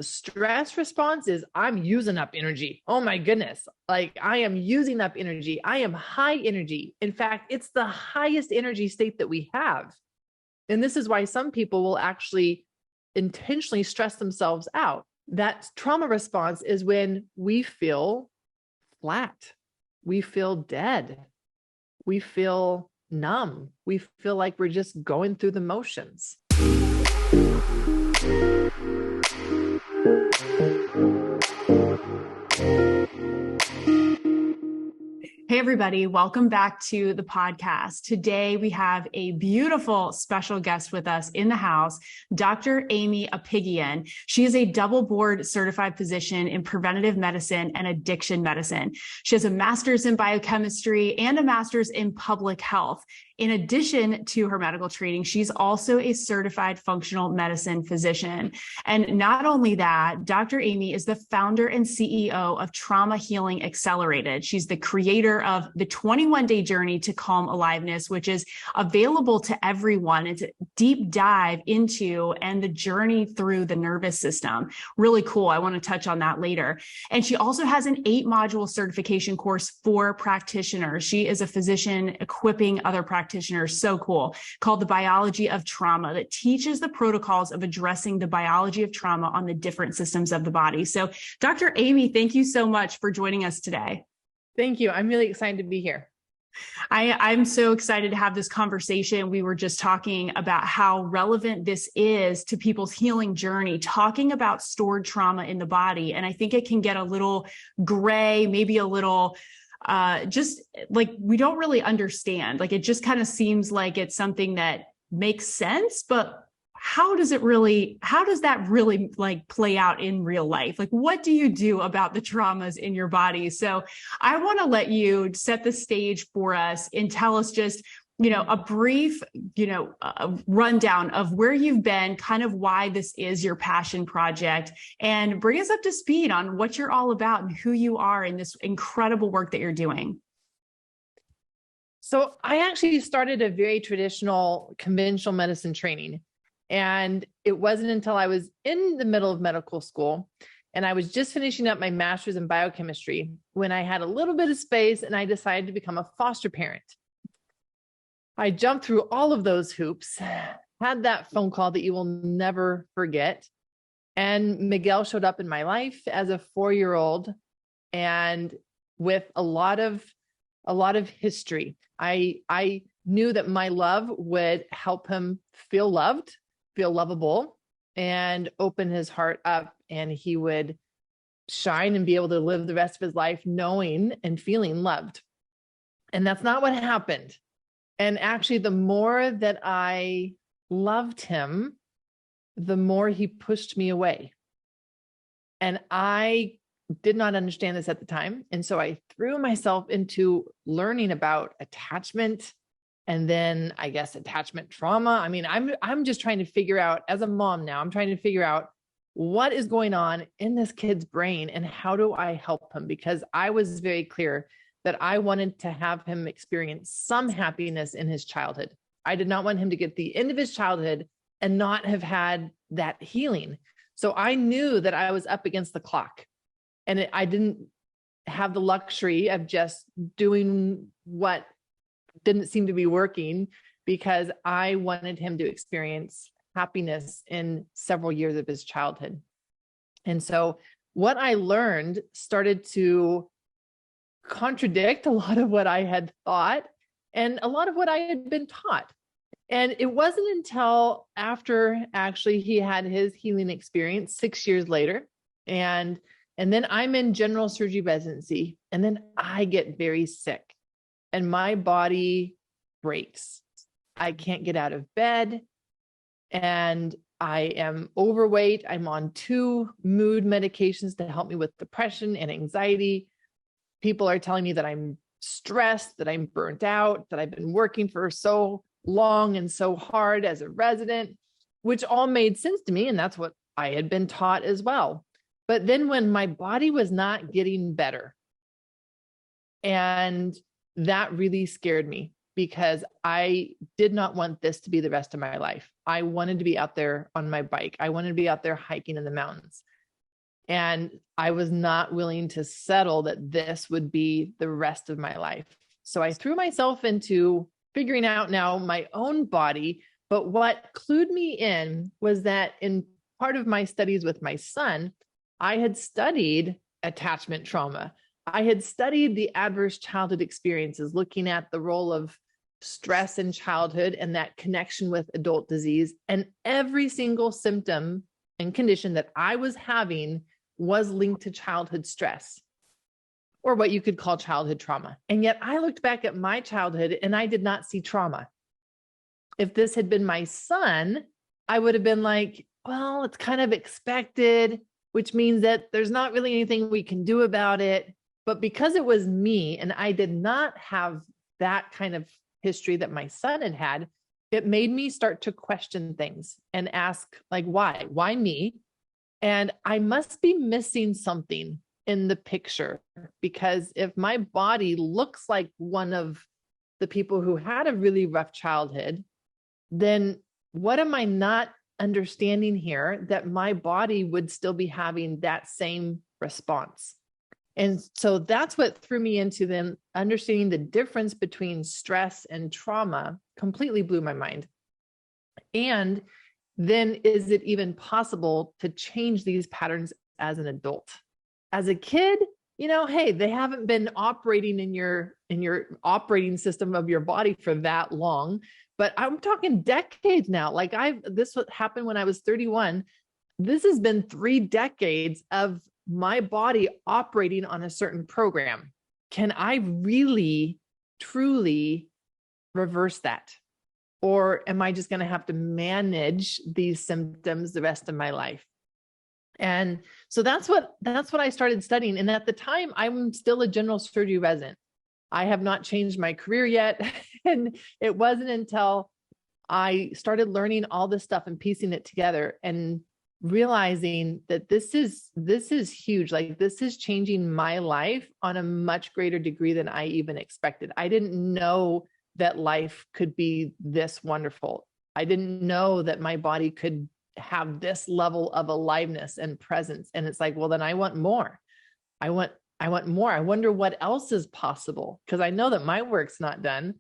The stress response is I'm using up energy. Oh my goodness. Like I am using up energy. I am high energy. In fact, it's the highest energy state that we have. And this is why some people will actually intentionally stress themselves out. That trauma response is when we feel flat. We feel dead. We feel numb. We feel like we're just going through the motions. Hey, everybody. Welcome back to the podcast. Today, we have a beautiful special guest with us in the house, Dr. Aimee Apigian. She is a double board certified physician in preventative medicine and addiction medicine. She has a master's in biochemistry and a master's in public health. In addition to her medical training, she's also a certified functional medicine physician. And not only that, Dr. Aimee is the founder and CEO of Trauma Healing Accelerated. She's the creator of the 21-day journey to calm aliveness, which is available to everyone. It's a deep dive into and the journey through the nervous system. Really cool. I want to touch on that later. And she also has an 8-module certification course for practitioners. She is a physician equipping other practitioners. So cool, called The Biology of Trauma, that teaches the protocols of addressing the biology of trauma on the different systems of the body. So Dr. Aimee, thank you so much for joining us today. Thank you. I'm really excited to be here. I'm so excited to have this conversation. We were just talking about how relevant this is to people's healing journey, talking about stored trauma in the body. And I think it can get a little gray, maybe a little just like we don't really understand. Like it just kind of seems like it's something that makes sense, but how does that really like play out in real life? Like, what do you do about the traumas in your body? So I want to let you set the stage for us and tell us just, a brief, rundown of where you've been, kind of why this is your passion project, and bring us up to speed on what you're all about and who you are in this incredible work that you're doing. So I actually started a very traditional conventional medicine training. And it wasn't until I was in the middle of medical school and I was just finishing up my master's in biochemistry when I had a little bit of space and I decided to become a foster parent. I jumped through all of those hoops, had that phone call that you will never forget. And Miguel showed up in my life as a 4-year-old and with a lot of history. I knew that my love would help him feel loved, feel lovable, and open his heart up, and he would shine and be able to live the rest of his life knowing and feeling loved. And that's not what happened. And actually, the more that I loved him, the more he pushed me away. And I did not understand this at the time. And so I threw myself into learning about attachment and then I guess attachment trauma. I mean, I'm just trying to figure out, as a mom now, I'm trying to figure out what is going on in this kid's brain and how do I help him? Because I was very clear that I wanted to have him experience some happiness in his childhood. I did not want him to get the end of his childhood and not have had that healing. So I knew that I was up against the clock and I didn't have the luxury of just doing what didn't seem to be working, because I wanted him to experience happiness in several years of his childhood. And so what I learned started to contradict a lot of what I had thought and a lot of what I had been taught. And it wasn't until after actually he had his healing experience 6 years later, and then I'm in general surgery residency, and then I get very sick and my body breaks. I can't get out of bed and I am overweight. I'm on 2 mood medications to help me with depression and anxiety. People are telling me that I'm stressed, that I'm burnt out, that I've been working for so long and so hard as a resident, which all made sense to me. And that's what I had been taught as well. But then when my body was not getting better, and that really scared me because I did not want this to be the rest of my life. I wanted to be out there on my bike. I wanted to be out there hiking in the mountains. And I was not willing to settle that this would be the rest of my life. So I threw myself into figuring out now my own body. But what clued me in was that in part of my studies with my son, I had studied attachment trauma. I had studied the adverse childhood experiences, looking at the role of stress in childhood and that connection with adult disease. And every single symptom and condition that I was having was linked to childhood stress, or what you could call childhood trauma. And yet I looked back at my childhood and I did not see trauma. If this had been my son, I would have been like, well, it's kind of expected, which means that there's not really anything we can do about it. But because it was me and I did not have that kind of history that my son had had, it made me start to question things and ask, like, why? Why me? And I must be missing something in the picture, because if my body looks like one of the people who had a really rough childhood, then what am I not understanding here that my body would still be having that same response? And so that's what threw me into then understanding the difference between stress and trauma. Completely blew my mind. And then is it even possible to change these patterns as an adult? As a kid, hey, they haven't been operating in your operating system of your body for that long, but I'm talking decades now. Like this happened when I was 31. This has been 3 decades of my body operating on a certain program. Can I really, truly reverse that? Or am I just going to have to manage these symptoms the rest of my life? And so that's what I started studying. And at the time, I'm still a general surgery resident. I have not changed my career yet. And it wasn't until I started learning all this stuff and piecing it together and realizing that this is huge. Like, this is changing my life on a much greater degree than I even expected. I didn't know that life could be this wonderful. I didn't know that my body could have this level of aliveness and presence. And it's like, well, then I want more. I want more. I wonder what else is possible, because I know that my work's not done.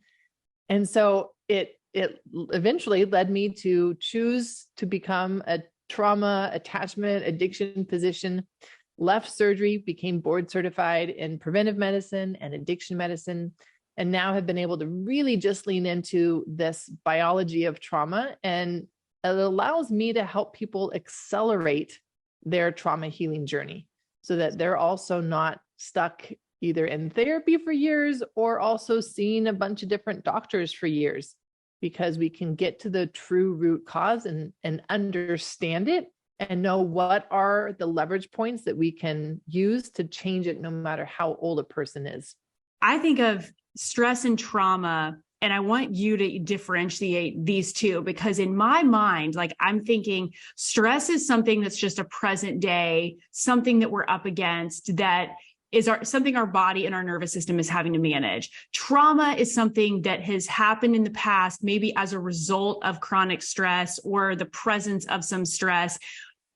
And so it eventually led me to choose to become a trauma, attachment, addiction physician, left surgery, became board certified in preventive medicine and addiction medicine, and now have been able to really just lean into this biology of trauma. And it allows me to help people accelerate their trauma healing journey so that they're also not stuck either in therapy for years or also seeing a bunch of different doctors for years, because we can get to the true root cause and understand it and know what are the leverage points that we can use to change it no matter how old a person is. I think of stress and trauma, and I want you to differentiate these two, because in my mind, like, I'm thinking stress is something that's just a present day, something that we're up against, that is something our body and our nervous system is having to manage. Trauma is something that has happened in the past, maybe as a result of chronic stress or the presence of some stress.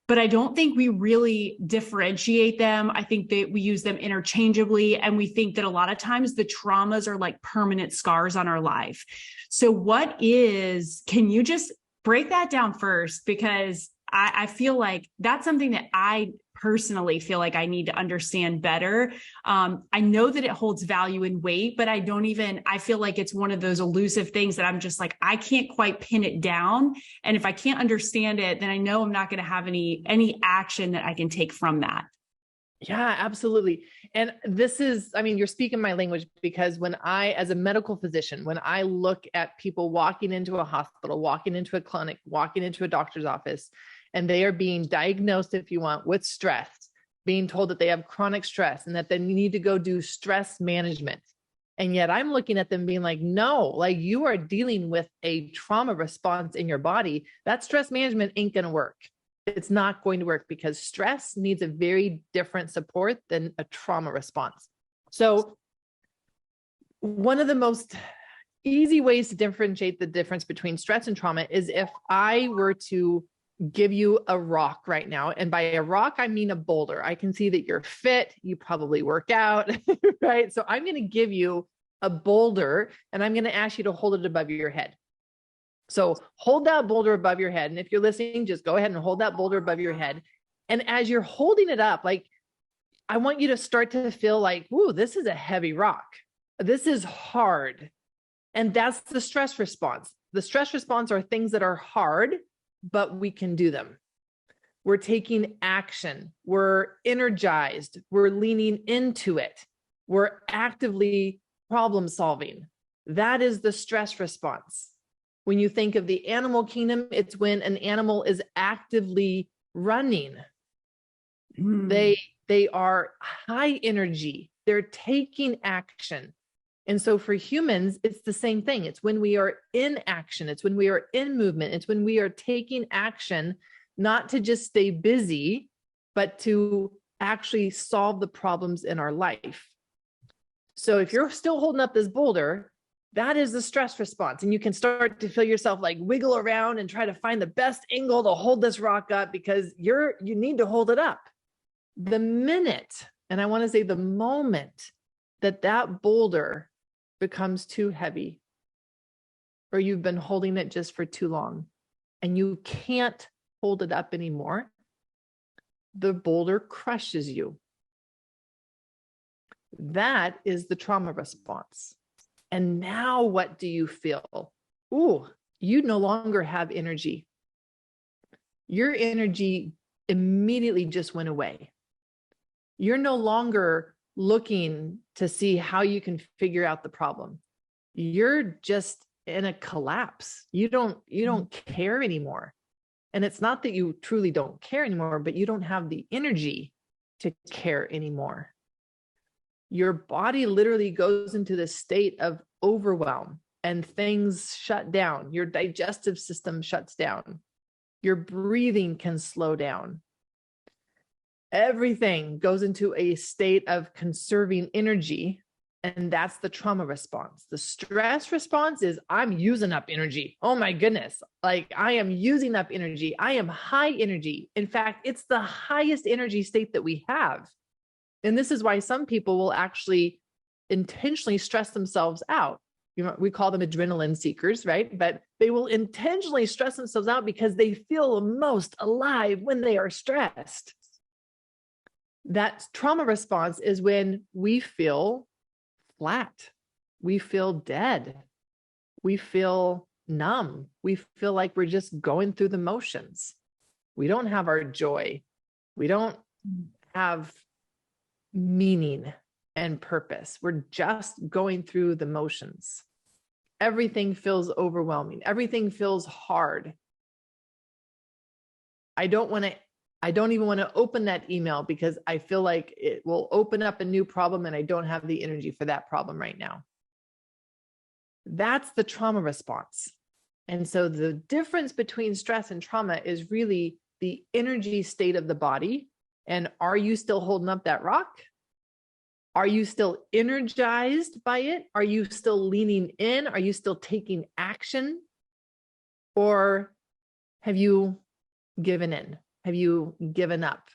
But I don't think we really differentiate them. I think that we use them interchangeably. And we think that a lot of times the traumas are like permanent scars on our life. So can you just break that down first? Because I feel like that's something that I personally feel like I need to understand better. I know that it holds value and weight, but I feel like it's one of those elusive things that I'm just like, I can't quite pin it down. And if I can't understand it, then I know I'm not going to have any action that I can take from that. Yeah, absolutely. And you're speaking my language, because as a medical physician, when I look at people walking into a hospital, walking into a clinic, walking into a doctor's office, and they are being diagnosed, if you want, with stress, being told that they have chronic stress and that they need to go do stress management. And yet I'm looking at them being like, no, like, you are dealing with a trauma response in your body. That stress management ain't going to work. It's not going to work, because stress needs a very different support than a trauma response. So one of the most easy ways to differentiate the difference between stress and trauma is if I were to give you a rock right now. And by a rock, I mean a boulder. I can see that you're fit. You probably work out, right? So I'm going to give you a boulder and I'm going to ask you to hold it above your head. So hold that boulder above your head. And if you're listening, just go ahead and hold that boulder above your head. And as you're holding it up, like, I want you to start to feel like, ooh, this is a heavy rock. This is hard. And that's the stress response. The stress response are things that are hard, but we can do them. We're taking action. We're energized. We're leaning into it. We're actively problem solving. That is the stress response. When you think of the animal kingdom, it's when an animal is actively running. They are high energy. They're taking action. And so for humans, it's the same thing. It's when we are in action. It's when we are in movement. It's when we are taking action, not to just stay busy, but to actually solve the problems in our life. So if you're still holding up this boulder, that is the stress response. And you can start to feel yourself like wiggle around and try to find the best angle to hold this rock up because you need to hold it up. The minute, and I want to say the moment that boulder becomes too heavy, or you've been holding it just for too long and you can't hold it up anymore, the boulder crushes you. That is the trauma response. And now what do you feel? Ooh, you no longer have energy. Your energy immediately just went away. You're no longer looking to see how you can figure out the problem. You're just in a collapse. You don't care anymore. And it's not that you truly don't care anymore, but you don't have the energy to care anymore. Your body literally goes into this state of overwhelm and things shut down. Your digestive system shuts down. Your breathing can slow down. Everything goes into a state of conserving energy, and that's the trauma response. The stress response is, I'm using up energy. Oh my goodness. Like, I am using up energy. I am high energy. In fact, it's the highest energy state that we have. And this is why some people will actually intentionally stress themselves out. We call them adrenaline seekers, right? But they will intentionally stress themselves out because they feel most alive when they are stressed. That trauma response is when we feel flat. We feel dead. We feel numb. We feel like we're just going through the motions. We don't have our joy. We don't have meaning and purpose. We're just going through the motions. Everything feels overwhelming. Everything feels hard. I don't even want to open that email because I feel like it will open up a new problem and I don't have the energy for that problem right now. That's the trauma response. And so the difference between stress and trauma is really the energy state of the body. And are you still holding up that rock? Are you still energized by it? Are you still leaning in? Are you still taking action? Or have you given in? Have you given up?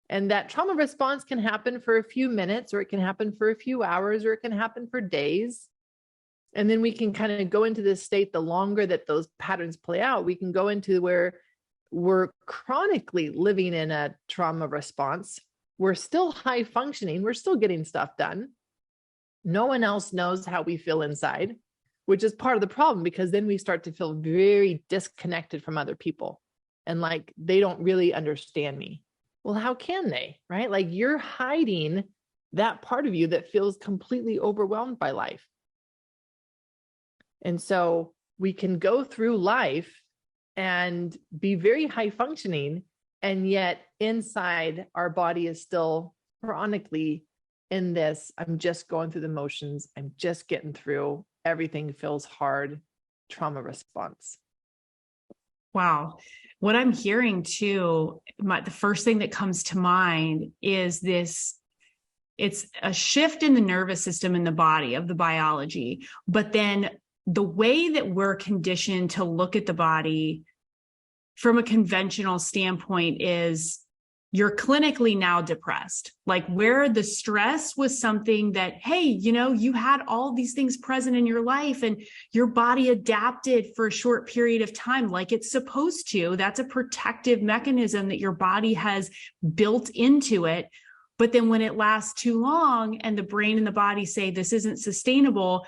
And that trauma response can happen for a few minutes, or it can happen for a few hours, or it can happen for days. And then we can kind of go into this state. The longer that those patterns play out, we can go into where we're chronically living in a trauma response. We're still high functioning. We're still getting stuff done. No one else knows how we feel inside, which is part of the problem, because then we start to feel very disconnected from other people. And like, they don't really understand me. Well, how can they, right? Like, you're hiding that part of you that feels completely overwhelmed by life. And so we can go through life and be very high functioning, and yet inside our body is still chronically in this, I'm just going through the motions. I'm just getting through. Everything feels hard. Trauma response. Wow. What I'm hearing too, the first thing that comes to mind is this, it's a shift in the nervous system in the body of the biology, but then the way that we're conditioned to look at the body from a conventional standpoint is you're clinically now depressed, like where the stress was something that, hey, you had all these things present in your life and your body adapted for a short period of time, like it's supposed to. That's a protective mechanism that your body has built into it. But then when it lasts too long and the brain and the body say this isn't sustainable,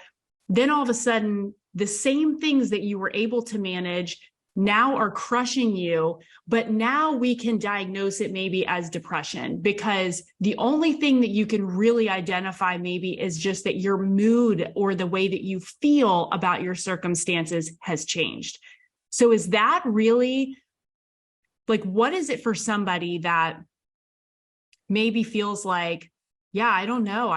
then all of a sudden the same things that you were able to manage now are crushing you. But now we can diagnose it maybe as depression, because the only thing that you can really identify maybe is just that your mood or the way that you feel about your circumstances has changed. So is that really, like, what is it for somebody that maybe feels like, yeah, I don't know,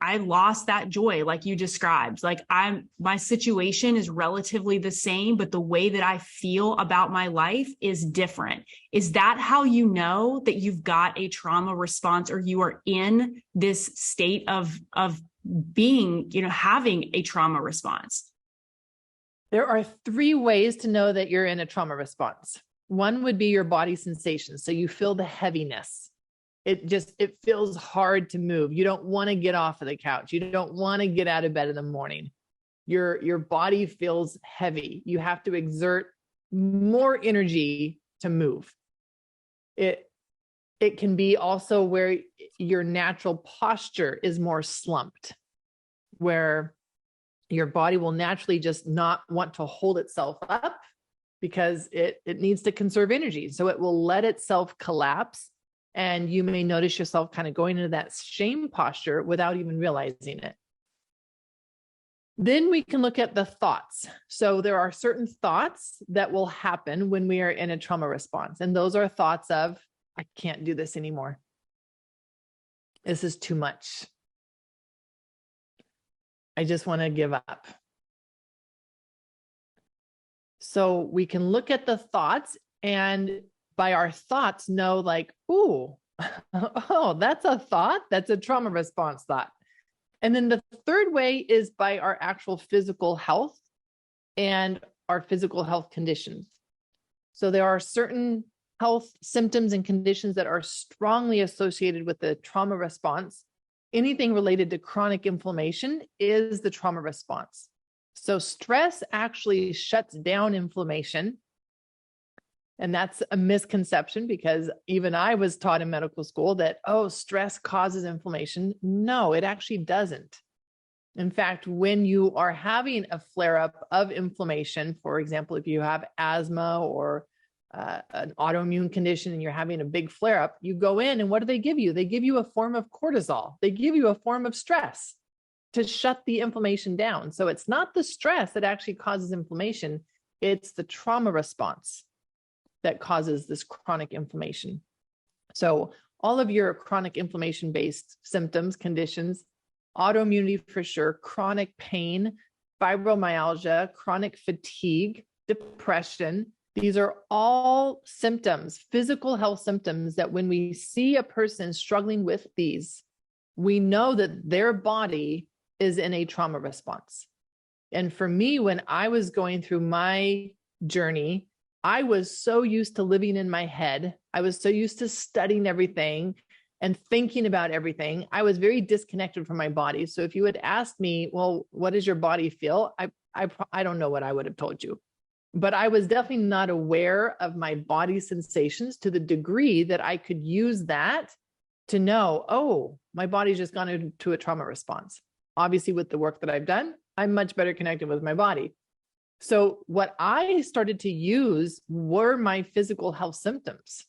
I lost that joy like you described. Like my situation is relatively the same, but the way that I feel about my life is different. Is that how you know that you've got a trauma response, or you are in this state of being, having a trauma response? There are 3 ways to know that you're in a trauma response. One would be your body sensations. So you feel the heaviness. It feels hard to move. You don't want to get off of the couch. You don't want to get out of bed in the morning. Your body feels heavy. You have to exert more energy to move. It can be also where your natural posture is more slumped, where your body will naturally just not want to hold itself up because it needs to conserve energy. So it will let itself collapse. And you may notice yourself kind of going into that shame posture without even realizing it. Then we can look at the thoughts. So there are certain thoughts that will happen when we are in a trauma response. And those are thoughts of, I can't do this anymore. This is too much. I just want to give up. So we can look at the thoughts and by our thoughts know like, ooh, oh, that's a thought. That's a trauma response thought. And then the third way is by our actual physical health and our physical health conditions. So there are certain health symptoms and conditions that are strongly associated with the trauma response. Anything related to chronic inflammation is the trauma response. So stress actually shuts down inflammation. And that's a misconception, because even I was taught in medical school that, oh, stress causes inflammation. No, it actually doesn't. In fact, when you are having a flare-up of inflammation, for example, if you have asthma or an autoimmune condition and you're having a big flare-up, you go in and what do they give you? They give you a form of cortisol. They give you a form of stress to shut the inflammation down. So it's not the stress that actually causes inflammation. It's the trauma response that causes this chronic inflammation. So all of your chronic inflammation-based symptoms, conditions, autoimmunity for sure, chronic pain, fibromyalgia, chronic fatigue, depression, these are all symptoms, physical health symptoms that when we see a person struggling with these, we know that their body is in a trauma response. And for me, when I was going through my journey, I was so used to living in my head. I was so used to studying everything and thinking about everything. I was very disconnected from my body. So if you had asked me, well, what does your body feel? I don't know what I would have told you, but I was definitely not aware of my body sensations to the degree that I could use that to know, oh, my body's just gone into a trauma response. Obviously, with the work that I've done, I'm much better connected with my body. So what I started to use were my physical health symptoms.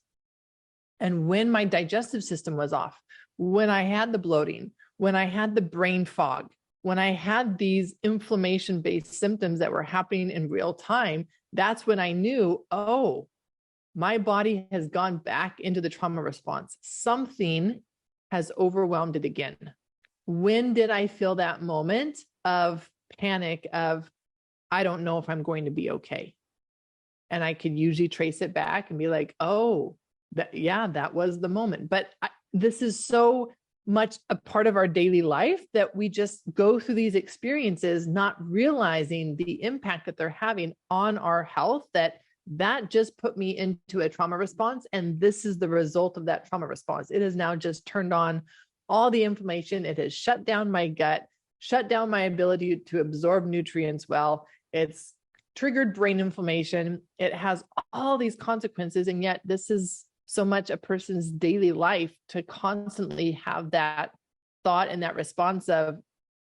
And when my digestive system was off, when I had the bloating, when I had the brain fog, when I had these inflammation-based symptoms that were happening in real time, that's when I knew, oh, my body has gone back into the trauma response. Something has overwhelmed it again. When did I feel that moment of panic of, I don't know if I'm going to be okay? And I could usually trace it back and be like, oh, that was the moment. But this is so much a part of our daily life that we just go through these experiences, not realizing the impact that they're having on our health, that that just put me into a trauma response. And this is the result of that trauma response. It has now just turned on all the inflammation. It has shut down my gut, shut down my ability to absorb nutrients well. It's triggered brain inflammation. It has all these consequences. And yet this is so much a person's daily life to constantly have that thought and that response of,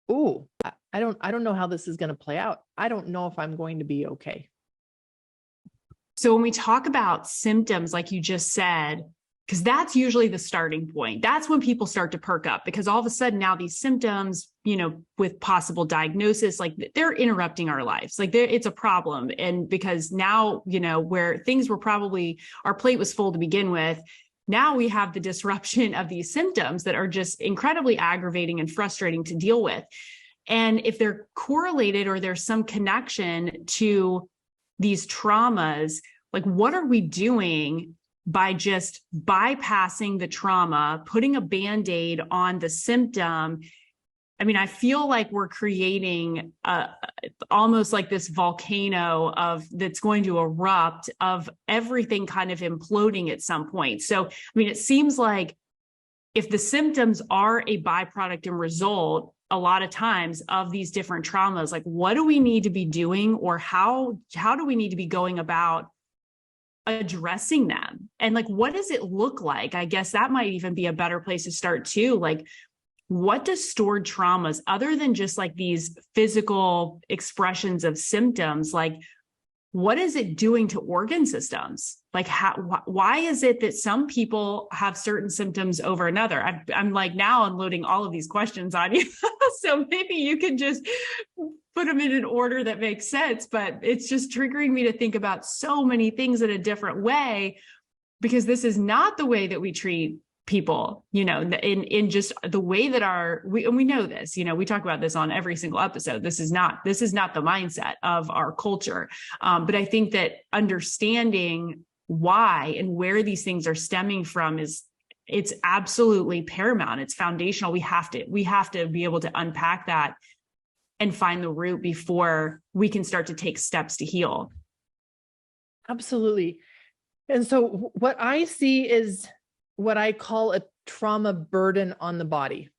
oh, I don't know how this is going to play out. I don't know if I'm going to be okay. So when we talk about symptoms, like you just said, because that's usually the starting point. That's when people start to perk up, because all of a sudden now these symptoms, with possible diagnosis, like they're interrupting our lives. Like it's a problem. And because now, where things were probably, our plate was full to begin with, now we have the disruption of these symptoms that are just incredibly aggravating and frustrating to deal with. And if they're correlated or there's some connection to these traumas, like what are we doing by just bypassing the trauma, putting a Band-Aid on the symptom? I mean, I feel like we're creating almost like this volcano that's going to erupt, of everything kind of imploding at some point. So, I mean, it seems like if the symptoms are a byproduct and result a lot of times of these different traumas, like what do we need to be doing, or how do we need to be going about addressing them? And like, what does it look like? I guess that might even be a better place to start too. Like, what does stored traumas, other than just like these physical expressions of symptoms, like what is it doing to organ systems? Like why is it that some people have certain symptoms over another? I'm like now unloading all of these questions on you. So maybe you can just put them in an order that makes sense, but it's just triggering me to think about so many things in a different way, because this is not the way that we treat people, in just the way that we know this, we talk about this on every single episode. This is not the mindset of our culture. But I think that understanding why and where these things are stemming from it's absolutely paramount. It's foundational. We have to be able to unpack that and find the root before we can start to take steps to heal. Absolutely. And so what I see is what I call a trauma burden on the body.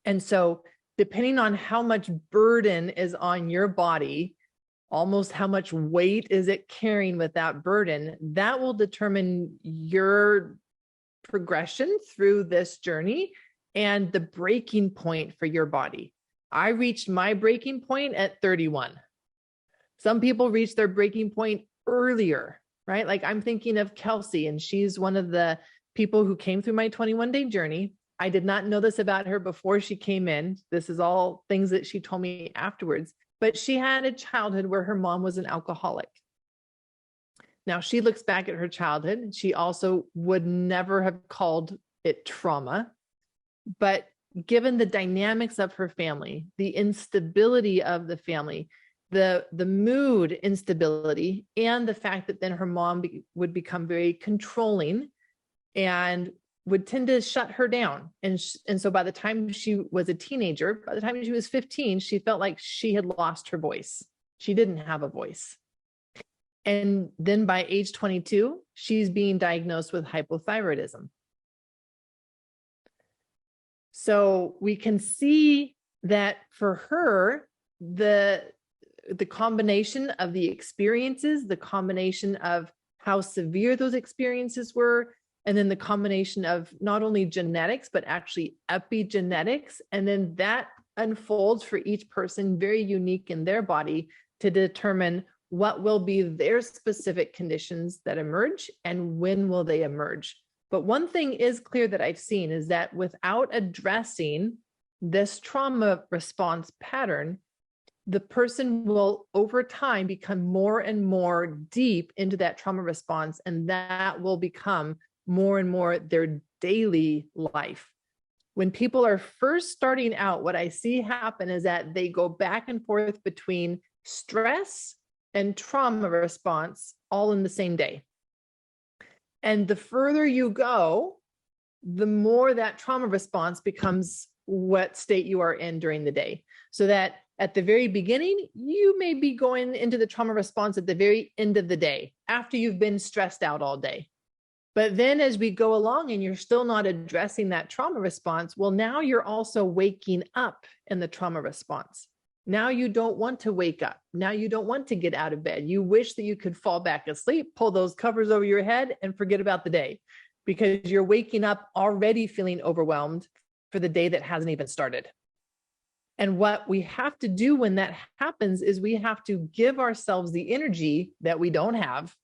And so depending on how much burden is on your body, almost how much weight is it carrying with that burden, that will determine your progression through this journey and the breaking point for your body. I reached my breaking point at 31. Some people reach their breaking point earlier, right? Like I'm thinking of Kelsey, and she's one of the people who came through my 21-day journey. I did not know this about her before she came in. This is all things that she told me afterwards, but she had a childhood where her mom was an alcoholic. Now she looks back at her childhood, and she also would never have called it trauma, but given the dynamics of her family, the instability of the family, the mood instability, and the fact that then her mom would become very controlling and would tend to shut her down. And so by the time she was a teenager, by the time she was 15, she felt like she had lost her voice. She didn't have a voice. And then by age 22, she's being diagnosed with hypothyroidism. So we can see that for her, the combination of the experiences, the combination of how severe those experiences were, and then the combination of not only genetics, but actually epigenetics. And then that unfolds for each person very unique in their body to determine what will be their specific conditions that emerge and when will they emerge. But one thing is clear that I've seen is that without addressing this trauma response pattern, the person will over time become more and more deep into that trauma response, and that will become more and more their daily life. When people are first starting out, what I see happen is that they go back and forth between stress and trauma response all in the same day. And the further you go, the more that trauma response becomes what state you are in during the day. So that At the very beginning, you may be going into the trauma response at the very end of the day, after you've been stressed out all day. But then as we go along and you're still not addressing that trauma response, well, now you're also waking up in the trauma response. Now you don't want to wake up. Now you don't want to get out of bed. You wish that you could fall back asleep, pull those covers over your head and forget about the day, because you're waking up already feeling overwhelmed for the day that hasn't even started. And what we have to do when that happens is we have to give ourselves the energy that we don't have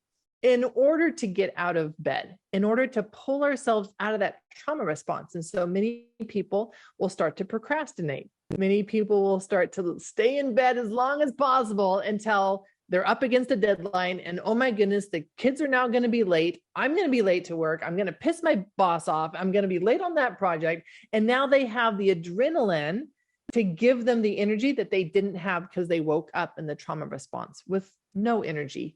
in order to get out of bed, in order to pull ourselves out of that trauma response. And so many people will start to procrastinate. Many people will start to stay in bed as long as possible until they're up against a deadline. And oh my goodness, the kids are now going to be late. I'm going to be late to work. I'm going to piss my boss off. I'm going to be late on that project. And now they have the adrenaline to give them the energy that they didn't have because they woke up in the trauma response with no energy.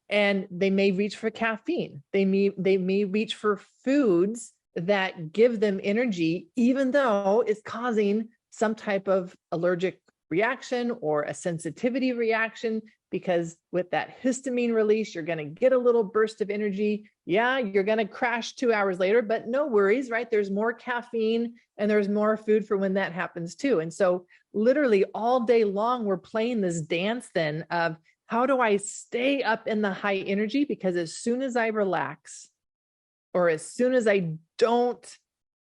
And they may reach for caffeine. They may reach for foods that give them energy, even though it's causing some type of allergic reaction or a sensitivity reaction, because with that histamine release, you're going to get a little burst of energy. Yeah, you're going to crash 2 hours later, but no worries, right? There's more caffeine and there's more food for when that happens too. And so literally all day long, we're playing this dance then of how do I stay up in the high energy? Because as soon as I relax, or as soon as I don't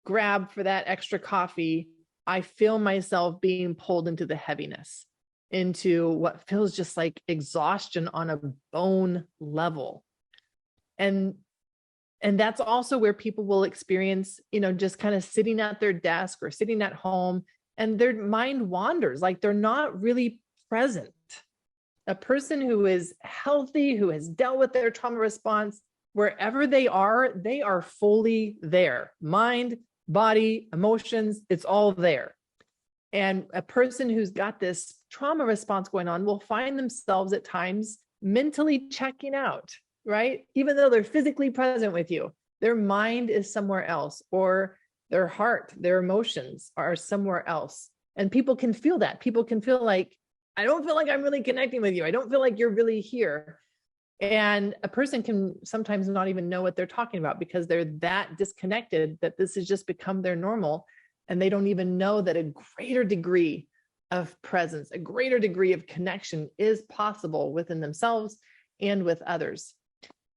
grab for that extra coffee, I feel myself being pulled into the heaviness, into what feels just like exhaustion on a bone level. And that's also where people will experience, just kind of sitting at their desk or sitting at home and their mind wanders, like they're not really present. A person who is healthy, who has dealt with their trauma response, wherever they are fully there. Mind, body, emotions, it's all there. And a person who's got this trauma response going on will find themselves at times mentally checking out, right? Even though they're physically present with you, their mind is somewhere else, or their heart, their emotions are somewhere else. And people can feel that. People can feel like, I don't feel like I'm really connecting with you. I don't feel like you're really here. And a person can sometimes not even know what they're talking about because they're that disconnected that this has just become their normal. And they don't even know that a greater degree of presence, a greater degree of connection is possible within themselves and with others.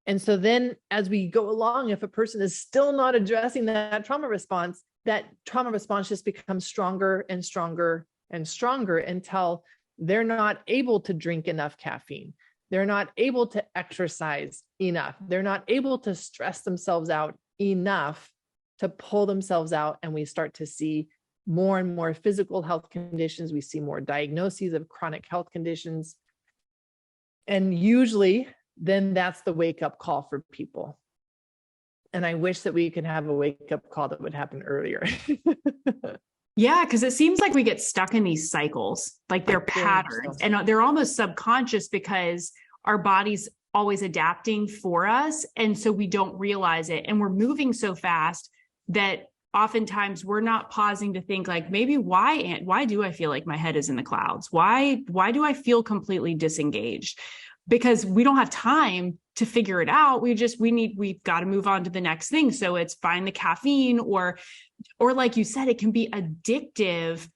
And so then as we go along, if a person is still not addressing that trauma response just becomes stronger and stronger and stronger until they're not able to drink enough caffeine. They're not able to exercise enough. They're not able to stress themselves out enough to pull themselves out. And we start to see more and more physical health conditions. We see more diagnoses of chronic health conditions. And usually then that's the wake-up call for people. And I wish that we could have a wake-up call that would happen earlier. Yeah, because it seems like we get stuck in these cycles, like they're patterns, and they're almost subconscious because our body's always adapting for us. And so we don't realize it. And we're moving so fast that oftentimes we're not pausing to think like, maybe why do I feel like my head is in the clouds? Why do I feel completely disengaged? Because we don't have time to figure it out. We've got to move on to the next thing. So it's find the caffeine or like you said, it can be addictive.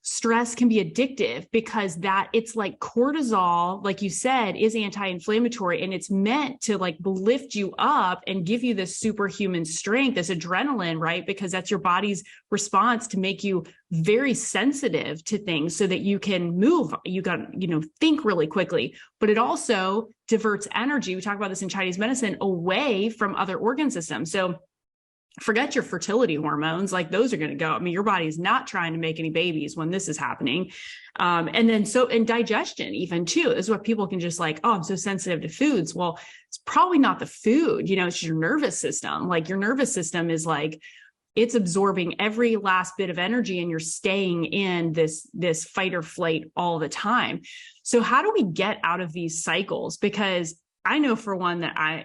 Stress can be addictive because it's like cortisol, like you said, is anti-inflammatory, and it's meant to like lift you up and give you this superhuman strength, this adrenaline, right? Because that's your body's response to make you very sensitive to things so that you can move. You got, think really quickly, but it also diverts energy. We talk about this in Chinese medicine away from other organ systems. So forget your fertility hormones, like those are going to go. I mean, your body's not trying to make any babies when this is happening. And digestion even too is what people can just like, oh, I'm so sensitive to foods. Well, it's probably not the food, it's your nervous system. Like your nervous system is like, it's absorbing every last bit of energy and you're staying in this fight or flight all the time. So how do we get out of these cycles? Because I know for one that I'm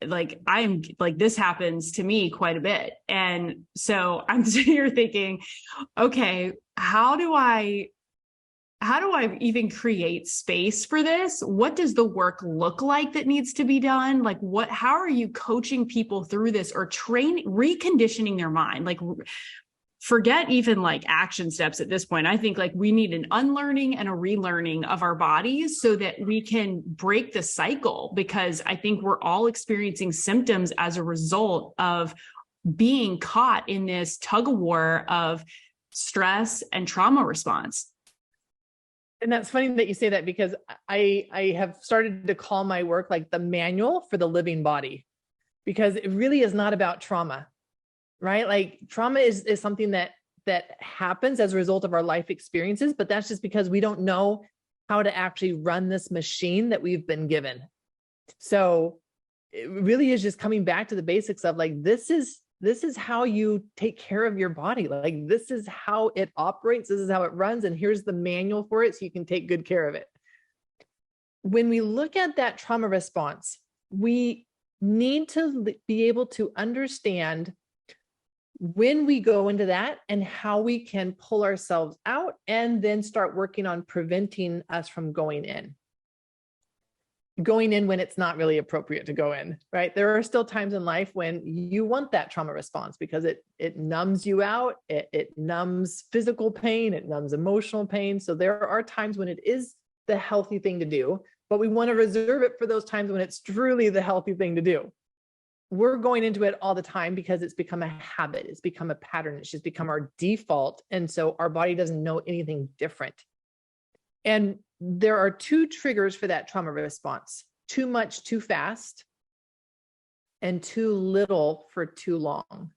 like, this happens to me quite a bit. And so I'm sitting here thinking, okay, how do I how do I even create space for this? What does the work look like that needs to be done? Like how are you coaching people through this or reconditioning their mind? Like forget even like action steps at this point. I think like we need an unlearning and a relearning of our bodies so that we can break the cycle, because I think we're all experiencing symptoms as a result of being caught in this tug of war of stress and trauma response. And that's funny that you say that, because I have started to call my work like the manual for the living body, because it really is not about trauma, right? Like trauma is something that happens as a result of our life experiences, but that's just because we don't know how to actually run this machine that we've been given. So it really is just coming back to the basics of like, this is how you take care of your body. Like, this is how it operates. This is how it runs. And here's the manual for it so you can take good care of it. When we look at that trauma response, we need to be able to understand when we go into that and how we can pull ourselves out and then start working on preventing us from going in when it's not really appropriate to go in, right? There are still times in life when you want that trauma response because it numbs you out, it numbs physical pain, it numbs emotional pain. So there are times when it is the healthy thing to do, but we want to reserve it for those times when it's truly the healthy thing to do. We're going into it all the time because it's become a habit, it's become a pattern, it's just become our default. And so our body doesn't know anything different. And there are two triggers for that trauma response: too much, too fast, and too little for too long.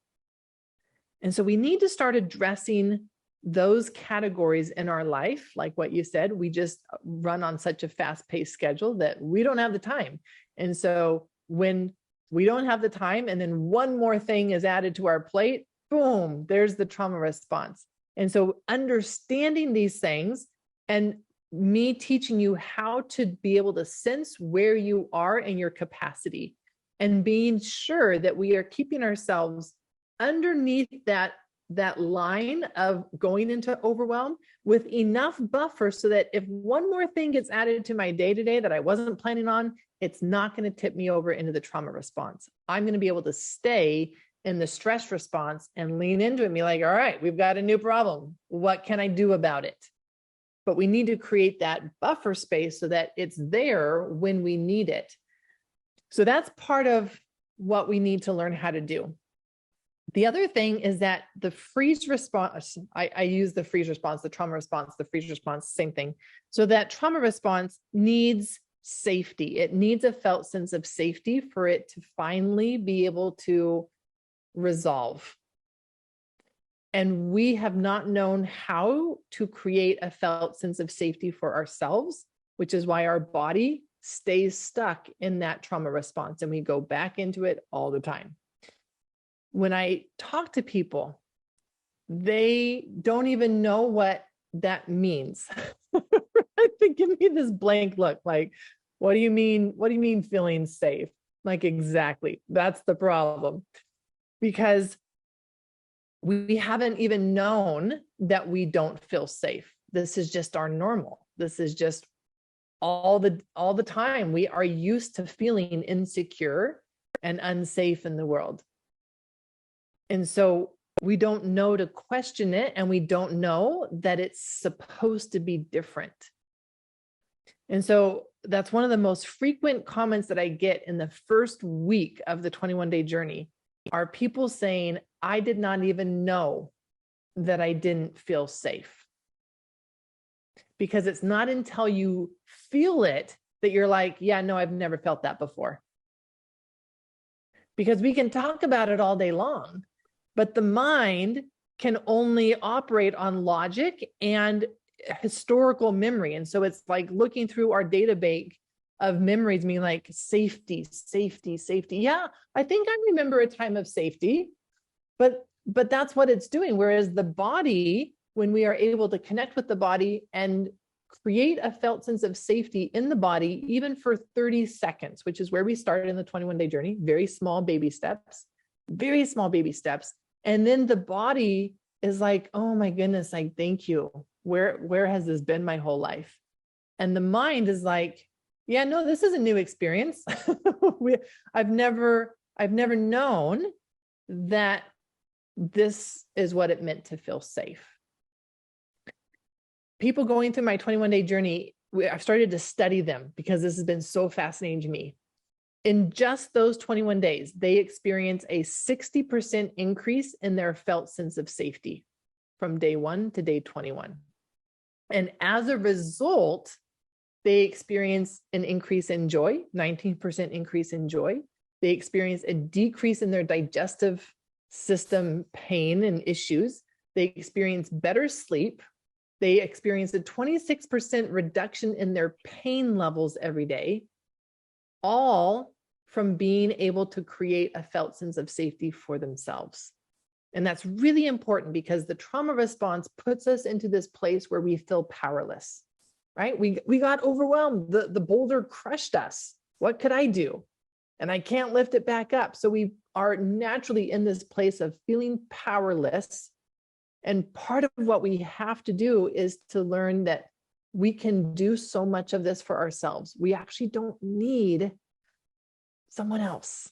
And so we need to start addressing those categories in our life. Like what you said, we just run on such a fast-paced schedule that we don't have the time. And so when we don't have the time, and then one more thing is added to our plate, boom, there's the trauma response. And so understanding these things and me teaching you how to be able to sense where you are in your capacity and being sure that we are keeping ourselves underneath that line of going into overwhelm with enough buffer so that if one more thing gets added to my day-to-day that I wasn't planning on, it's not going to tip me over into the trauma response. I'm going to be able to stay in the stress response and lean into it and be like, all right, we've got a new problem. What can I do about it? But we need to create that buffer space so that it's there when we need it. So that's part of what we need to learn how to do. The other thing is that the freeze response, I use the freeze response, the trauma response, the freeze response, same thing. So that trauma response needs safety. It needs a felt sense of safety for it to finally be able to resolve. And we have not known how to create a felt sense of safety for ourselves, which is why our body stays stuck in that trauma response and we go back into it all the time. When I talk to people, they don't even know what that means. They give me this blank look like, what do you mean? What do you mean feeling safe? Like, exactly. That's the problem. Because we haven't even known that we don't feel safe. This is just our normal. This is just all the time. We are used to feeling insecure and unsafe in the world. And so we don't know to question it, and we don't know that it's supposed to be different. And so that's one of the most frequent comments that I get in the first week of the 21-day journey are people saying, I did not even know that I didn't feel safe. Because it's not until you feel it that you're like, yeah, no, I've never felt that before. Because we can talk about it all day long, but the mind can only operate on logic and historical memory. And so it's like looking through our data bank of memories, being like, safety, safety, safety. Yeah, I think I remember a time of safety, but that's what it's doing. Whereas the body, when we are able to connect with the body and create a felt sense of safety in the body, even for 30 seconds, which is where we started in the 21-day journey, very small baby steps. And then the body is like, oh my goodness, like, thank you. where has this been my whole life? And the mind is like, yeah, no, this is a new experience. I've never known that this is what it meant to feel safe. People going through my 21-day journey, I've started to study them because this has been so fascinating to me. In just those 21 days, they experience a 60% increase in their felt sense of safety from day 1 to day 21. And as a result, they experience an increase in joy, 19% increase in joy. They experience a decrease in their digestive system pain and issues. They experience better sleep. They experience a 26% reduction in their pain levels every day, all from being able to create a felt sense of safety for themselves. And that's really important because the trauma response puts us into this place where we feel powerless, right? We got overwhelmed. The boulder crushed us. What could I do? And I can't lift it back up. So we are naturally in this place of feeling powerless. And part of what we have to do is to learn that we can do so much of this for ourselves. We actually don't need someone else.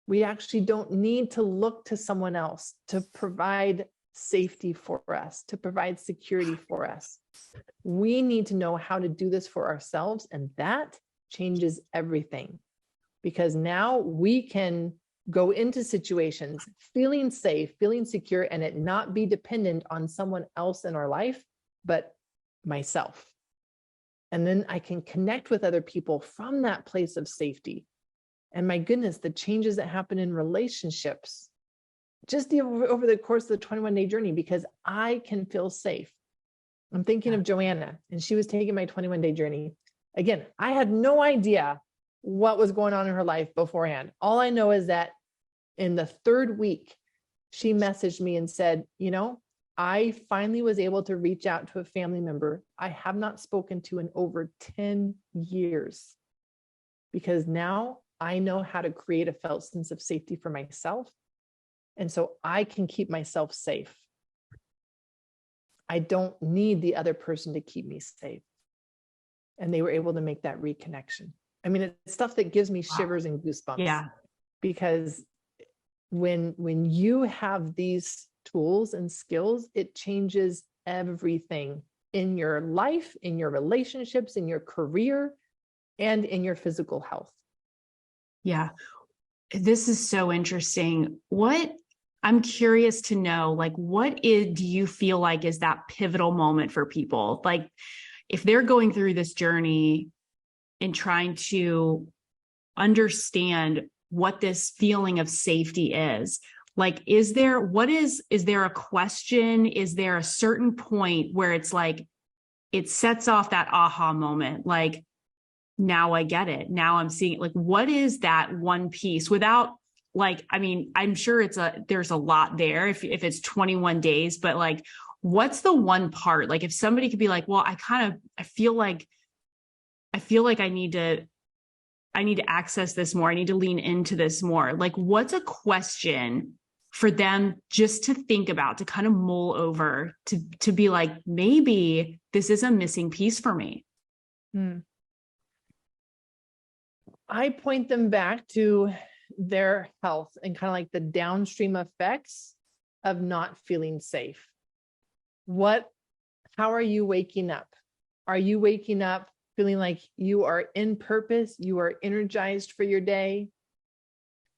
We actually don't need to look to someone else to provide safety for us, to provide security for us. We need to know how to do this for ourselves, and that changes everything. Because now we can go into situations feeling safe, feeling secure, and it not be dependent on someone else in our life, but myself. And then I can connect with other people from that place of safety. And my goodness, the changes that happen in relationships, just over the course of the 21-day journey, because I can feel safe. I'm thinking of Joanna, and she was taking my 21-day journey. Again, I had no idea what was going on in her life beforehand. All I know is that in the 3rd week, she messaged me and said, I finally was able to reach out to a family member I have not spoken to in over 10 years, because now I know how to create a felt sense of safety for myself. And so I can keep myself safe. I don't need the other person to keep me safe. And they were able to make that reconnection. I mean, it's stuff that gives me shivers and goosebumps. Yeah. Because when you have these tools and skills, it changes everything in your life, in your relationships, in your career, and in your physical health. Yeah. This is so interesting. I'm curious to know, do you feel like is that pivotal moment for people? Like, if they're going through this journey and trying to understand what this feeling of safety is, is there a question? Is there a certain point where it's like, it sets off that aha moment? Like, now I get it. Now I'm seeing it. What is that one piece without I'm sure there's a lot there if it's 21 days, but what's the one part? If somebody could be like, well, I feel like I need to access this more. I need to lean into this more. What's a question for them just to think about, to kind of mull over, to be like, maybe this is a missing piece for me. I point them back to their health and kind of the downstream effects of not feeling safe. How are you waking up? Are you waking up feeling like you are in purpose, you are energized for your day?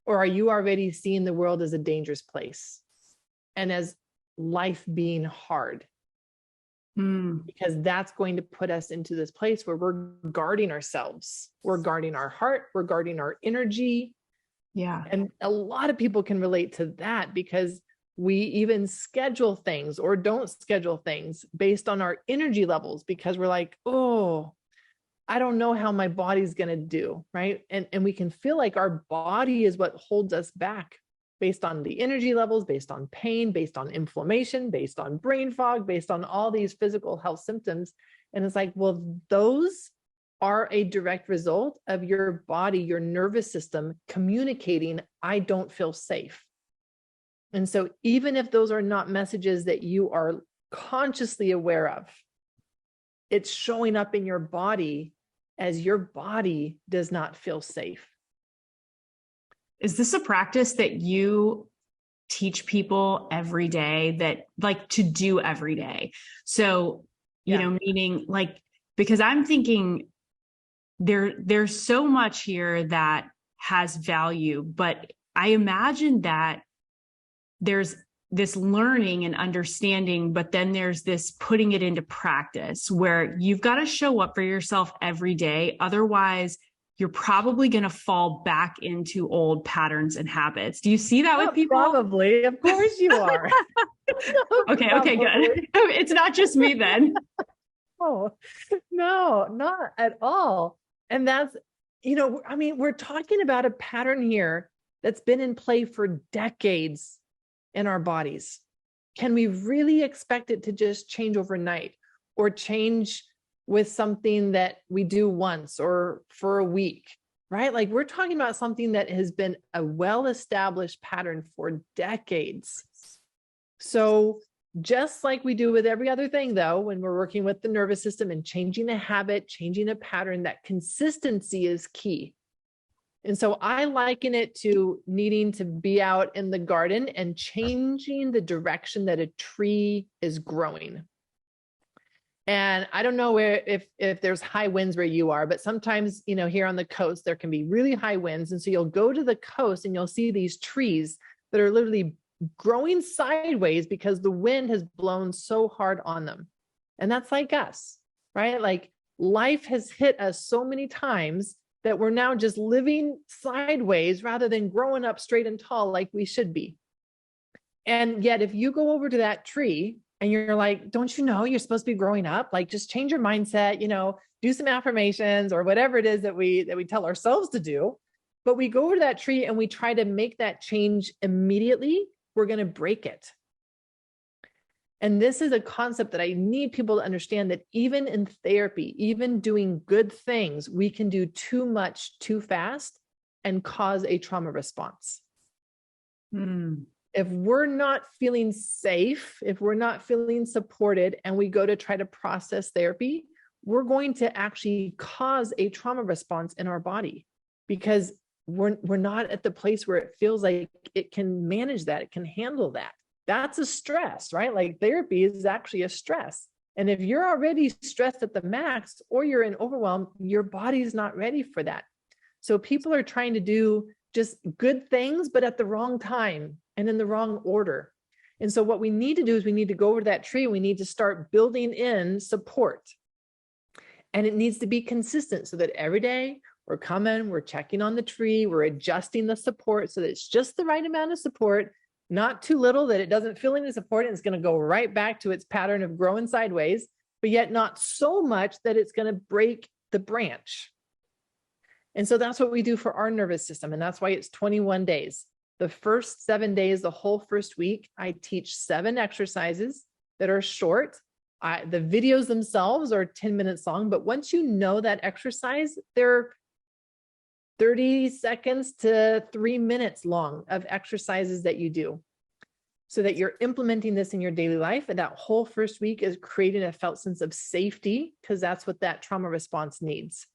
Or are you already seeing the world as a dangerous place and as life being hard? Because that's going to put us into this place where we're guarding ourselves. We're guarding our heart. We're guarding our energy. Yeah. And a lot of people can relate to that because we even schedule things or don't schedule things based on our energy levels because we're like, oh, I don't know how my body's going to do, right? And we can feel like our body is what holds us back based on the energy levels, based on pain, based on inflammation, based on brain fog, based on all these physical health symptoms. And it's like, well, those are a direct result of your body, your nervous system communicating, I don't feel safe. And so even if those are not messages that you are consciously aware of. It's showing up in your body as your body does not feel safe. Is this a practice that you teach people every day, that like to do every day? So, you know, meaning like, because I'm thinking there's so much here that has value, but I imagine that there's this learning and understanding, but then there's this putting it into practice where you've got to show up for yourself every day. Otherwise, you're probably going to fall back into old patterns and habits. Do you see that with people? Probably. Of course you are. Okay, good. It's not just me then. Oh, no, not at all. And that's, you know, I mean, we're talking about a pattern here that's been in play for decades in our bodies. Can we really expect it to just change overnight or change with something that we do once or for a week, right? Like we're talking about something that has been a well-established pattern for decades. So just like we do with every other thing, though, when we're working with the nervous system and changing a habit, changing a pattern, that consistency is key. And so I liken it to needing to be out in the garden and changing the direction that a tree is growing. And I don't know where, if there's high winds where you are, but sometimes, you know, here on the coast, there can be really high winds. And so you'll go to the coast and you'll see these trees that are literally growing sideways because the wind has blown so hard on them. And that's like us, right? Like life has hit us so many times that we're now just living sideways rather than growing up straight and tall like we should be. And yet, if you go over to that tree and you're like, don't you know you're supposed to be growing up? Like, just change your mindset, you know, do some affirmations or whatever it is that we tell ourselves to do. But we go over to that tree and we try to make that change immediately, we're going to break it. And this is a concept that I need people to understand, that even in therapy, even doing good things, we can do too much too fast and cause a trauma response. If we're not feeling safe, if we're not feeling supported, and we go to try to process therapy, we're going to actually cause a trauma response in our body because we're not at the place where it feels like it can manage that, it can handle that. That's a stress, right? Like therapy is actually a stress. And if you're already stressed at the max or you're in overwhelm, your body's not ready for that. So people are trying to do just good things, but at the wrong time and in the wrong order. And so what we need to do is we need to go over to that tree. We need to start building in support. And it needs to be consistent so that every day we're coming, we're checking on the tree, we're adjusting the support so that it's just the right amount of support, not too little that it doesn't feel any support and it's going to go right back to its pattern of growing sideways, but yet not so much that it's going to break the branch. And so that's what we do for our nervous system. And that's why it's 21 days. The first 7 days, the whole first week, I teach 7 exercises that are short. The videos themselves are 10 minutes long, but once you know that exercise, they're 30 seconds to 3 minutes long of exercises that you do so that you're implementing this in your daily life. And that whole first week is creating a felt sense of safety because that's what that trauma response needs.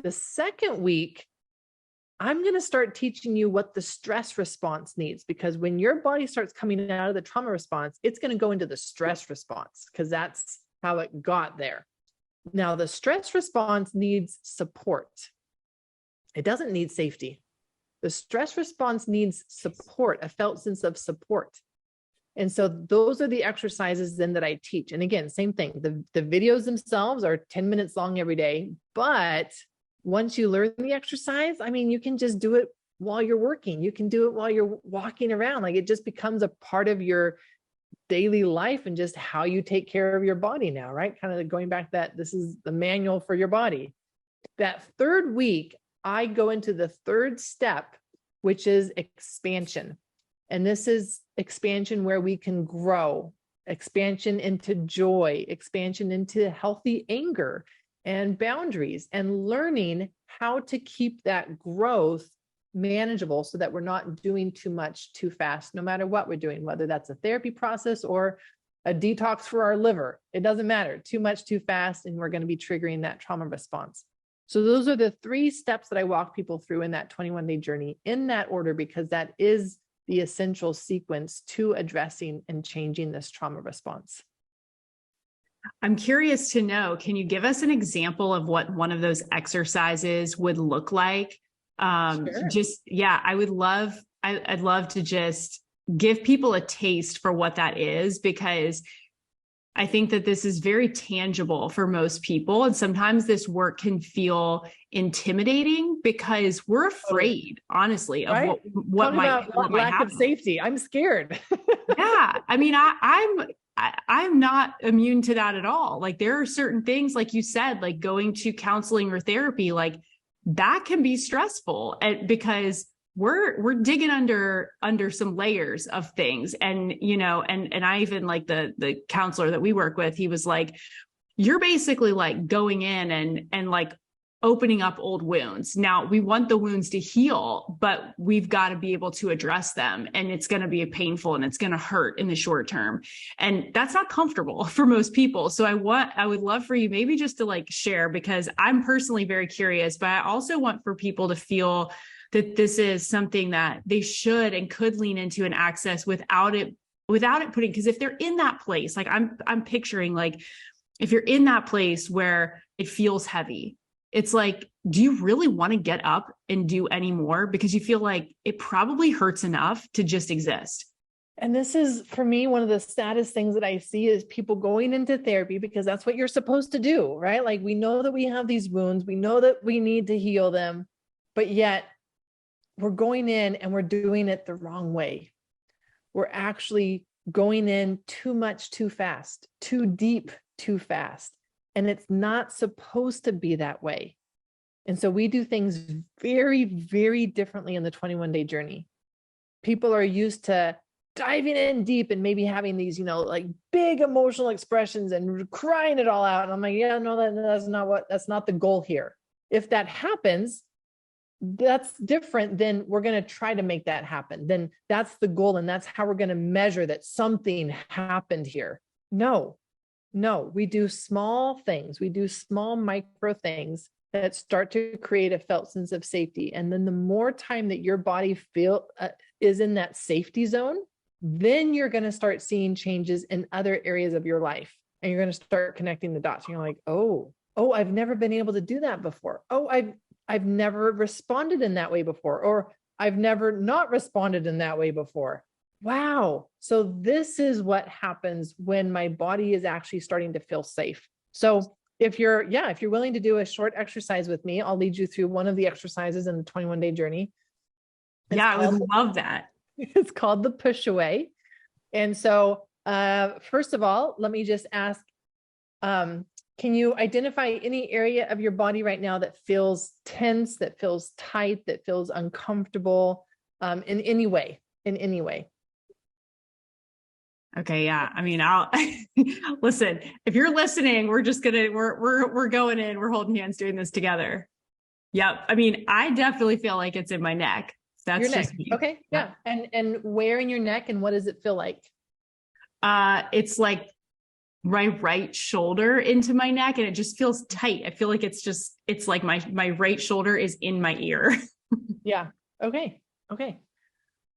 The second week, I'm going to start teaching you what the stress response needs, because when your body starts coming out of the trauma response, it's going to go into the stress response because that's how it got there. Now, the stress response needs support. It doesn't need safety. The stress response needs support, a felt sense of support. And so those are the exercises then that I teach. And again, same thing. The videos themselves are 10 minutes long every day, but once you learn the exercise, I mean, you can just do it while you're working. You can do it while you're walking around. Like it just becomes a part of your daily life and just how you take care of your body now, right? Kind of going back that this is the manual for your body. That third week, I go into the third step, which is expansion. And this is expansion where we can grow, expansion into joy, expansion into healthy anger and boundaries, and learning how to keep that growth manageable so that we're not doing too much too fast, no matter what we're doing, whether that's a therapy process or a detox for our liver. It doesn't matter. Too much, too fast, and we're going to be triggering that trauma response. So those are the 3 steps that I walk people through in that 21-day journey in that order, because that is the essential sequence to addressing and changing this trauma response. I'm curious to know, can you give us an example of what one of those exercises would look like? Sure. I'd love to just give people a taste for what that is, because I think that this is very tangible for most people. And sometimes this work can feel intimidating because we're afraid, honestly, of right? what might lack happen. of safety. I'm scared. Yeah. I mean, I'm not immune to that at all. Like, there are certain things, like you said, like going to counseling or therapy, like that can be stressful, and because we're digging under some layers of things. And, you know, and I even, like, the counselor that we work with, he was like, you're basically like going in and like opening up old wounds. Now, we want the wounds to heal, but we've got to be able to address them. And it's going to be painful and it's going to hurt in the short term. And that's not comfortable for most people. So I would love for you maybe just to like share, because I'm personally very curious, but I also want for people to feel that this is something that they should and could lean into and access without it putting, because if they're in that place, like I'm picturing, like, if you're in that place where it feels heavy, it's like, do you really want to get up and do any more? Because you feel like it probably hurts enough to just exist. And this is, for me, one of the saddest things that I see is people going into therapy because that's what you're supposed to do, right? Like, we know that we have these wounds, we know that we need to heal them, but yet we're going in and we're doing it the wrong way. We're actually going in too much, too fast, too deep, too fast. And it's not supposed to be that way. And so we do things very, very differently in the 21-day journey. People are used to diving in deep and maybe having these, like big emotional expressions and crying it all out. And I'm like, yeah, no, that's not the goal here. If that happens, that's different than we're going to try to make that happen. Then that's the goal. And that's how we're going to measure that something happened here. No, we do small things. We do small micro things that start to create a felt sense of safety. And then the more time that your body is in that safety zone, then you're going to start seeing changes in other areas of your life. And you're going to start connecting the dots. You're like, oh, I've never been able to do that before. Oh, I've never responded in that way before, or I've never not responded in that way before. Wow. So this is what happens when my body is actually starting to feel safe. So if you're willing to do a short exercise with me, I'll lead you through one of the exercises in the 21-day journey. I would love that. It's called the push away. And so, first of all, let me just ask, can you identify any area of your body right now that feels tense, that feels tight, that feels uncomfortable, in any way? Okay. Yeah. I mean, I'll listen, if you're listening, we're going in, we're holding hands, doing this together. Yep. I mean, I definitely feel like it's in my neck. That's your just neck. me. Okay. Yeah. And where in your neck, and what does it feel like? It's like my right shoulder into my neck, and it just feels tight. I feel like it's like my right shoulder is in my ear. Yeah. Okay.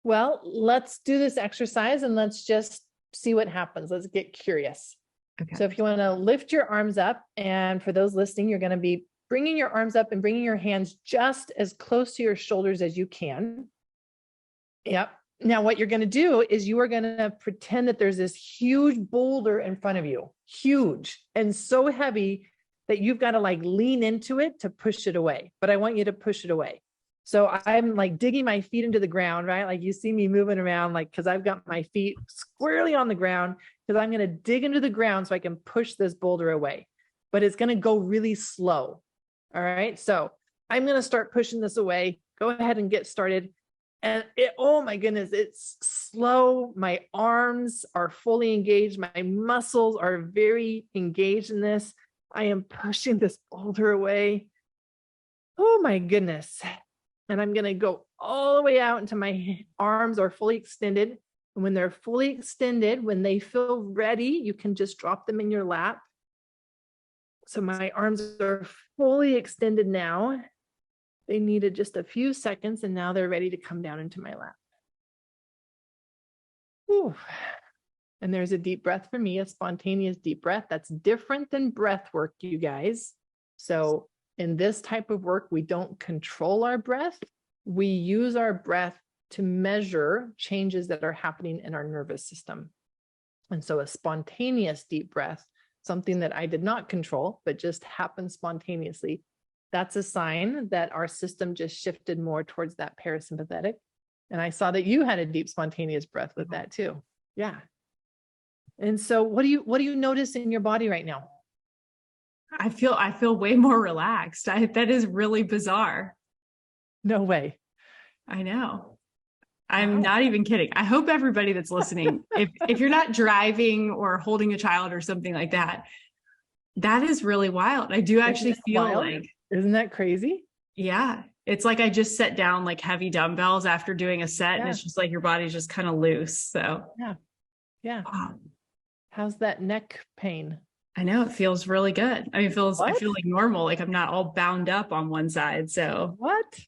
Well, let's do this exercise and let's just see what happens. Let's get curious. Okay. So if you want to lift your arms up, and for those listening, you're going to be bringing your arms up and bringing your hands just as close to your shoulders as you can. Yep. Now, what you're going to do is you are going to pretend that there's this huge boulder in front of you, huge and so heavy that you've got to like lean into it to push it away. But I want you to push it away. So I'm like digging my feet into the ground, right? Like you see me moving around, like, cause I've got my feet squarely on the ground, because I'm going to dig into the ground so I can push this boulder away, but it's going to go really slow. All right. So I'm going to start pushing this away. Go ahead and get started. And oh my goodness, it's slow. My arms are fully engaged. My muscles are very engaged in this. I am pushing this boulder away. Oh my goodness. And I'm going to go all the way out until my arms are fully extended. And when they're fully extended, when they feel ready, you can just drop them in your lap. So my arms are fully extended now. They needed just a few seconds, and now they're ready to come down into my lap. Whew. And there's a deep breath for me, a spontaneous deep breath. That's different than breath work, you guys. So in this type of work, we don't control our breath. We use our breath to measure changes that are happening in our nervous system. And so a spontaneous deep breath, something that I did not control, but just happened spontaneously, that's a sign that our system just shifted more towards that parasympathetic. And I saw that you had a deep spontaneous breath with that too. Yeah. And so what do you notice in your body right now? I feel way more relaxed. That is really bizarre. No way. I know. I'm not even kidding. I hope everybody that's listening, if you're not driving or holding a child or something like that, that is really wild. I do actually feel like, isn't that crazy? Yeah. It's like I just set down like heavy dumbbells after doing a set, and it's just like your body's just kind of loose. So yeah. Wow. How's that neck pain? I know it feels really good. I mean, I feel like normal, like I'm not all bound up on one side. So what?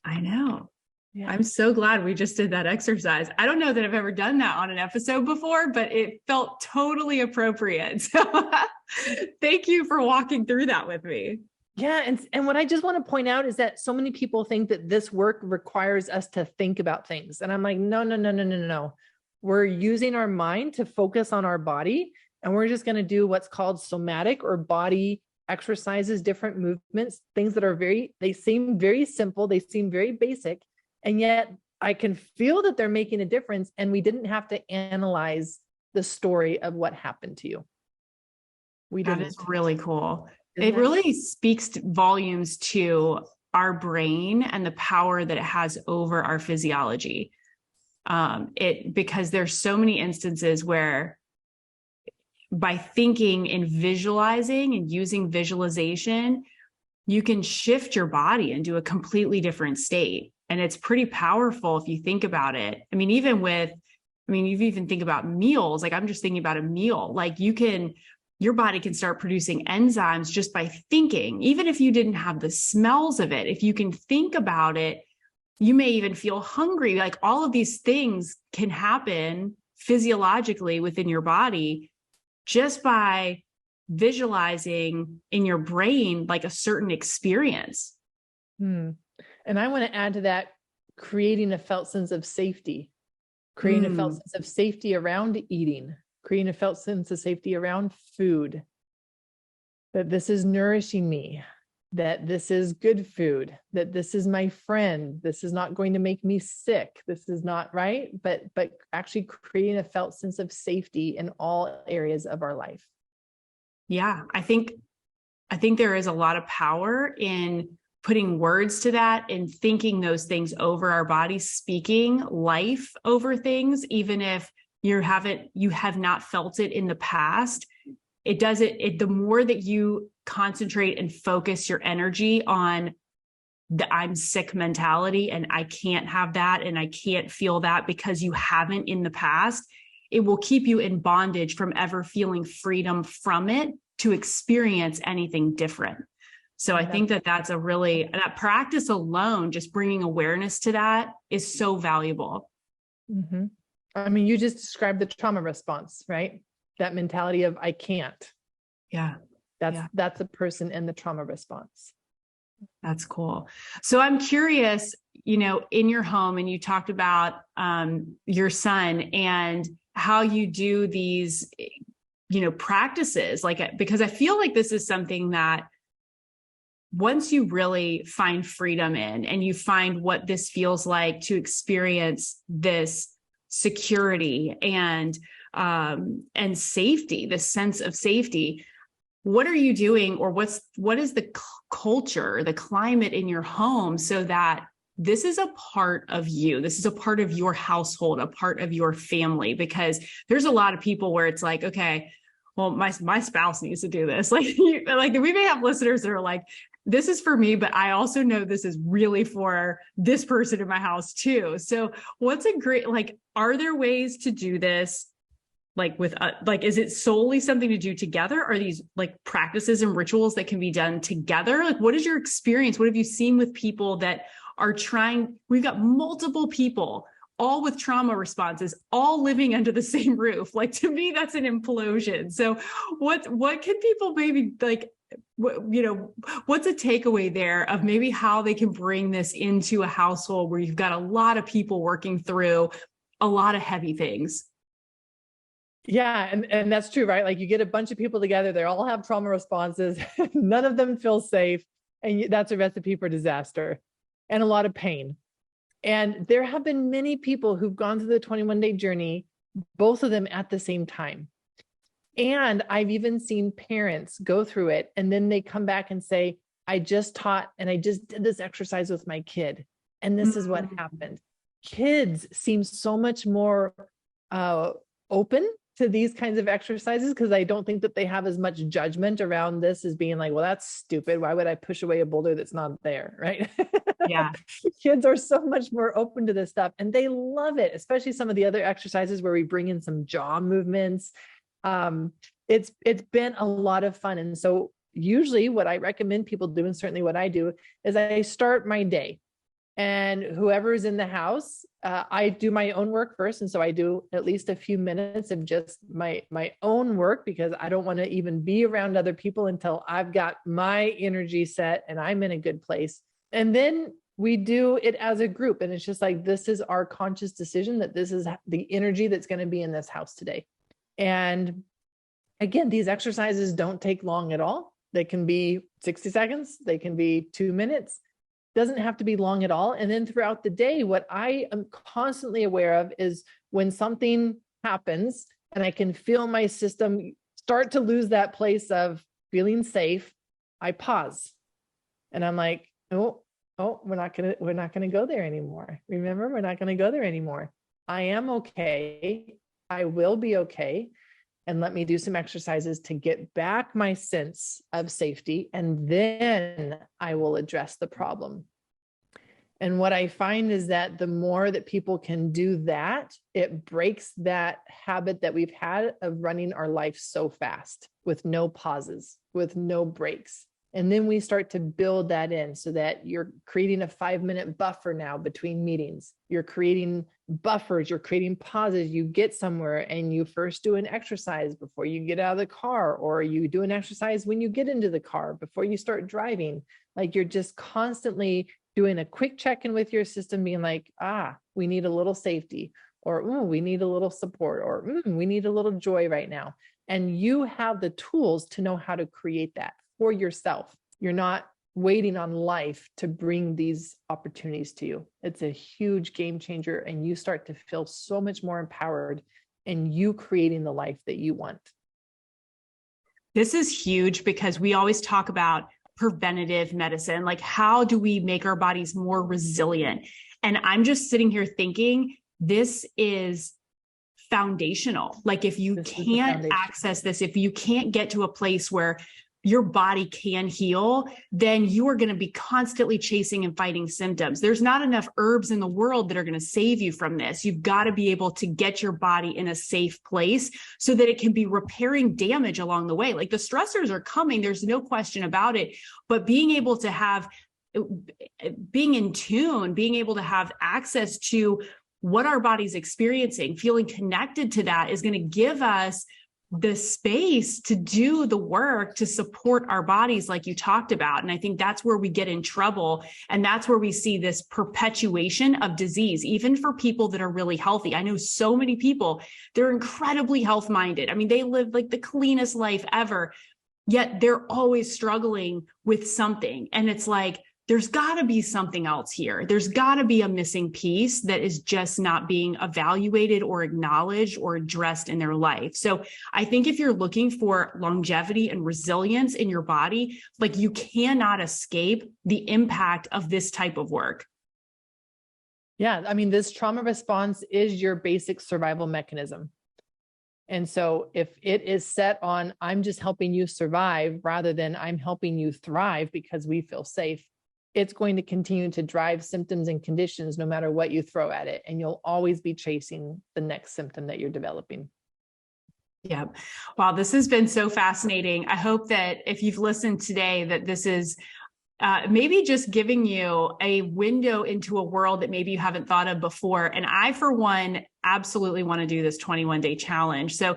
I know. Yeah. I'm so glad we just did that exercise. I don't know that I've ever done that on an episode before, but it felt totally appropriate. So thank you for walking through that with me. Yeah. And what I just want to point out is that so many people think that this work requires us to think about things. And I'm like, no. We're using our mind to focus on our body. And we're just going to do what's called somatic or body exercises, different movements, things that they seem very simple. They seem very basic. And yet I can feel that they're making a difference. And we didn't have to analyze the story of what happened to you. That is really cool. It really speaks volumes to our brain and the power that it has over our physiology. Because there's so many instances where by thinking and visualizing and using visualization, you can shift your body into a completely different state. And it's pretty powerful if you think about it. I mean, you even think about meals, like I'm just thinking about a meal, like your body can start producing enzymes just by thinking, even if you didn't have the smells of it. If you can think about it, you may even feel hungry. Like all of these things can happen physiologically within your body just by visualizing in your brain, like a certain experience. And I want to add to that, creating a felt sense of safety, creating a felt sense of safety around eating, creating a felt sense of safety around food, that this is nourishing me, that this is good food, that this is my friend, this is not going to make me sick, this is not right, but actually creating a felt sense of safety in all areas of our life. Yeah, I think there is a lot of power in putting words to that and thinking those things over our bodies, speaking life over things, even if you have not felt it in the past. The more that you concentrate and focus your energy on the I'm sick mentality and I can't have that and I can't feel that because you haven't in the past, it will keep you in bondage from ever feeling freedom from it to experience anything different. So I think that that practice alone, just bringing awareness to that is so valuable. Mm-hmm. I mean, you just described the trauma response, right? That mentality of I can't. Yeah. That's a person in the trauma response. That's cool. So I'm curious, in your home, and you talked about your son and how you do these, practices, because I feel like this is something that once you really find freedom in and you find what this feels like to experience this security and safety, this sense of safety, what are you doing, or what is the culture, the climate in your home so that this is a part of you, this is a part of your household, a part of your family? Because there's a lot of people where it's like, okay, well, my spouse needs to do this. Like we may have listeners that are like, this is for me, but I also know this is really for this person in my house too. So what's a great, like, are there ways to do this? Like with, like, is it solely something to do together? Are these like practices and rituals that can be done together? Like, what is your experience? What have you seen with people that are trying? We've got multiple people, all with trauma responses, all living under the same roof. Like, to me, that's an implosion. So what can people maybe like, what's a takeaway there of maybe how they can bring this into a household where you've got a lot of people working through a lot of heavy things? Yeah. And that's true, right? Like, you get a bunch of people together, they all have trauma responses. None of them feel safe. And that's a recipe for disaster and a lot of pain. And there have been many people who've gone through the 21-day journey, both of them at the same time. And I've even seen parents go through it, and then they come back and say, I just taught and I just did this exercise with my kid, and this is what happened. Kids seem so much more open to these kinds of exercises, because I don't think that they have as much judgment around this as being like, well, that's stupid. Why would I push away a boulder that's not there? Right. Yeah. Kids are so much more open to this stuff, and they love it, especially some of the other exercises where we bring in some jaw movements. It's been a lot of fun. And so usually what I recommend people do, and certainly what I do, is I start my day, and whoever's in the house, I do my own work first. And so I do at least a few minutes of just my own work, because I don't want to even be around other people until I've got my energy set and I'm in a good place. And then we do it as a group. And it's just like, this is our conscious decision that this is the energy that's going to be in this house today. And again, these exercises don't take long at all. They can be 60 seconds. They can be 2 minutes. Doesn't have to be long at all. And then throughout the day, what I am constantly aware of is when something happens and I can feel my system start to lose that place of feeling safe, I pause. And I'm like, oh, we're not gonna go there anymore. Remember, we're not gonna go there anymore. I am okay. I will be okay. And let me do some exercises to get back my sense of safety. And then I will address the problem. And what I find is that the more that people can do that, it breaks that habit that we've had of running our life so fast with no pauses, with no breaks. And then we start to build that in so that you're creating a 5-minute buffer now between meetings. You're creating buffers, you're creating pauses. You get somewhere and you first do an exercise before you get out of the car, or you do an exercise when you get into the car before you start driving. Like, you're just constantly doing a quick check-in with your system, being like, we need a little safety, or we need a little support, or we need a little joy right now. And you have the tools to know how to create that for yourself. You're not waiting on life to bring these opportunities to you. It's a huge game changer, and you start to feel so much more empowered in you creating the life that you want. This is huge, because we always talk about preventative medicine. Like, how do we make our bodies more resilient? And I'm just sitting here thinking, this is foundational. Like, if you can't access this, if you can't get to a place where your body can heal, then you are going to be constantly chasing and fighting symptoms. There's not enough herbs in the world that are going to save you from this. You've got to be able to get your body in a safe place so that it can be repairing damage along the way. Like, the stressors are coming, there's no question about it, but being able to have, being in tune, being able to have access to what our body's experiencing, feeling connected to that, is going to give us the space to do the work to support our bodies, like you talked about. And I think that's where we get in trouble. And that's where we see this perpetuation of disease, even for people that are really healthy. I know so many people, they're incredibly health-minded. I mean, they live like the cleanest life ever, yet they're always struggling with something. And it's like, there's got to be something else here. There's got to be a missing piece that is just not being evaluated or acknowledged or addressed in their life. So I think if you're looking for longevity and resilience in your body, like, you cannot escape the impact of this type of work. Yeah. I mean, this trauma response is your basic survival mechanism. And so if it is set on, I'm just helping you survive rather than I'm helping you thrive because we feel safe, it's going to continue to drive symptoms and conditions no matter what you throw at it. And you'll always be chasing the next symptom that you're developing. Yeah. Wow. This has been so fascinating. I hope that if you've listened today, that this is maybe just giving you a window into a world that maybe you haven't thought of before. And I, for one, absolutely want to do this 21-day challenge. So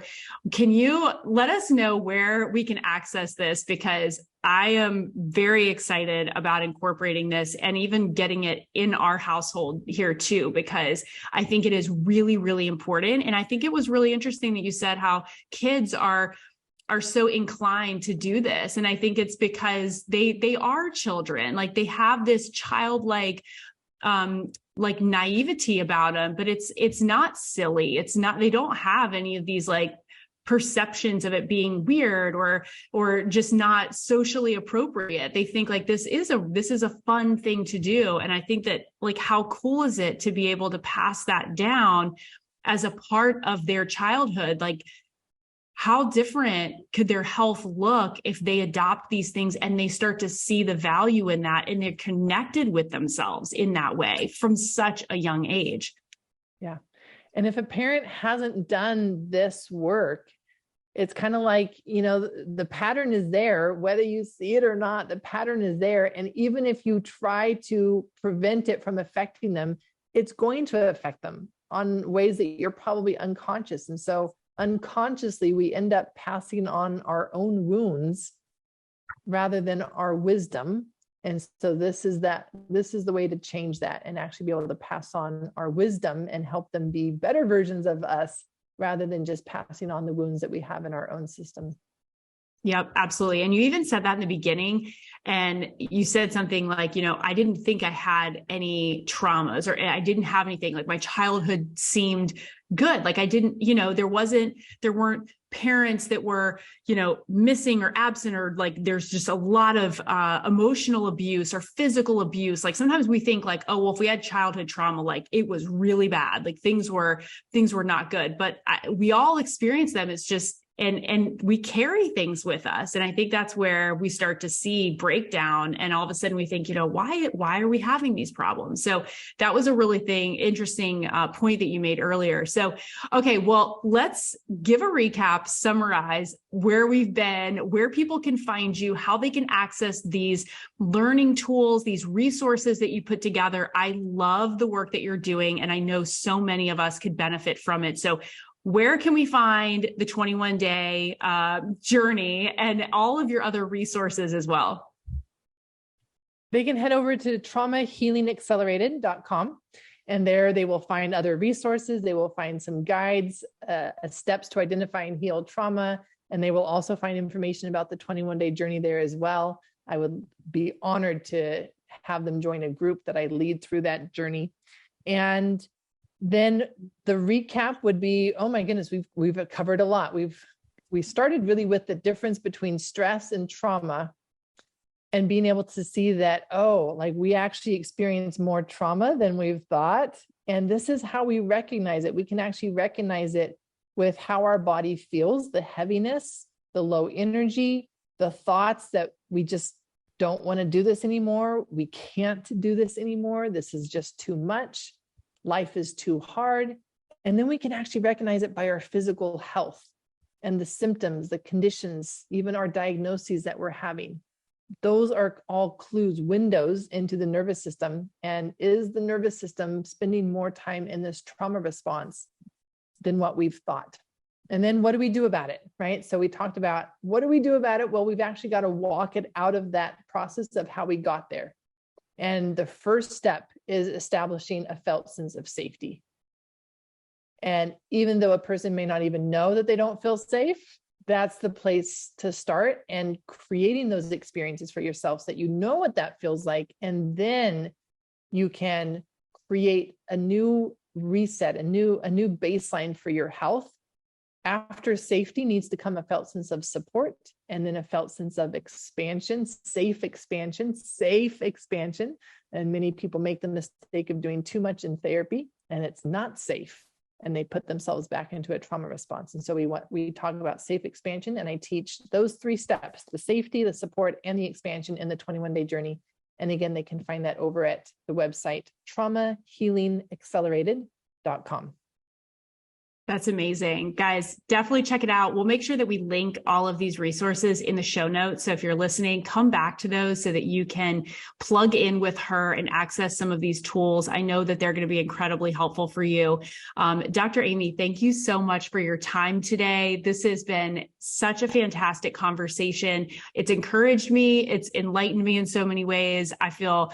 can you let us know where we can access this? Because I am very excited about incorporating this and even getting it in our household here too, because I think it is really, really important. And I think it was really interesting that you said how kids are so inclined to do this. And I think it's because they are children, like they have this childlike, like naivety about them, but it's not silly. It's not, they don't have any of these like perceptions of it being weird or just not socially appropriate. They think like this is a fun thing to do. And I think that like, how cool is it to be able to pass that down as a part of their childhood? Like, how different could their health look if they adopt these things and they start to see the value in that and they're connected with themselves in that way from such a young age? Yeah. And if a parent hasn't done this work, it's kind of like, the pattern is there, whether you see it or not, the pattern is there. And even if you try to prevent it from affecting them, it's going to affect them on ways that you're probably unconscious. And so unconsciously, we end up passing on our own wounds rather than our wisdom. And so this is the way to change that and actually be able to pass on our wisdom and help them be better versions of us rather than just passing on the wounds that we have in our own system. Yep, absolutely. And you even said that in the beginning, and you said something like, I didn't think I had any traumas or I didn't have anything. Like my childhood seemed good. Like I didn't, there weren't parents that were, missing or absent, or like, there's just a lot of emotional abuse or physical abuse. Like sometimes we think like, oh, well, if we had childhood trauma, like it was really bad, like things were not good, but we all experience them. It's just, and we carry things with us. And I think that's where we start to see breakdown. And all of a sudden we think, why are we having these problems? So that was a really interesting point that you made earlier. So, okay, well, let's give a recap, summarize where we've been, where people can find you, how they can access these learning tools, these resources that you put together. I love the work that you're doing, and I know so many of us could benefit from it. So where can we find the 21-day journey and all of your other resources as well? They can head over to traumahealingaccelerated.com, and there they will find other resources. They will find some guides, steps to identify and heal trauma, and they will also find information about the 21-day journey there as well. I would be honored to have them join a group that I lead through that journey. And then the recap would be, oh my goodness, we've covered a lot. We started really with the difference between stress and trauma and being able to see that, like we actually experience more trauma than we've thought. And this is how we recognize it. We can actually recognize it with how our body feels, the heaviness, the low energy, the thoughts that we just don't want to do this anymore. We can't do this anymore. This is just too much. Life is too hard. And then we can actually recognize it by our physical health and the symptoms, the conditions, even our diagnoses that we're having. Those are all clues, windows into the nervous system. And is the nervous system spending more time in this trauma response than what we've thought? And then what do we do about it, right? So we talked about, what do we do about it? Well, we've actually got to walk it out of that process of how we got there. And the first step is establishing a felt sense of safety. And even though a person may not even know that they don't feel safe, that's the place to start, and creating those experiences for yourself so that you know what that feels like. And then you can create a new reset, a new baseline for your health. After safety needs to come a felt sense of support, and then a felt sense of expansion, safe expansion. And many people make the mistake of doing too much in therapy, and it's not safe. and they put themselves back into a trauma response. And so we talk about safe expansion, and I teach those 3 steps: the safety, the support, and the expansion in the 21-day journey. And again, they can find that over at the website traumahealingaccelerated.com. That's amazing. Guys, definitely check it out. We'll make sure that we link all of these resources in the show notes. So if you're listening, come back to those so that you can plug in with her and access some of these tools. I know that they're going to be incredibly helpful for you. Dr. Aimee, thank you so much for your time today. This has been such a fantastic conversation. It's encouraged me. It's enlightened me in so many ways. I feel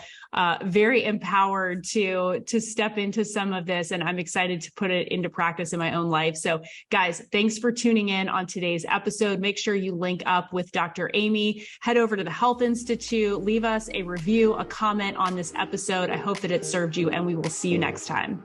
very empowered to step into some of this, and I'm excited to put it into practice in my own life. So guys, thanks for tuning in on today's episode. Make sure you link up with Dr. Aimee, head over to the Health Institute, leave us a review, a comment on this episode. I hope that it served you, and we will see you next time.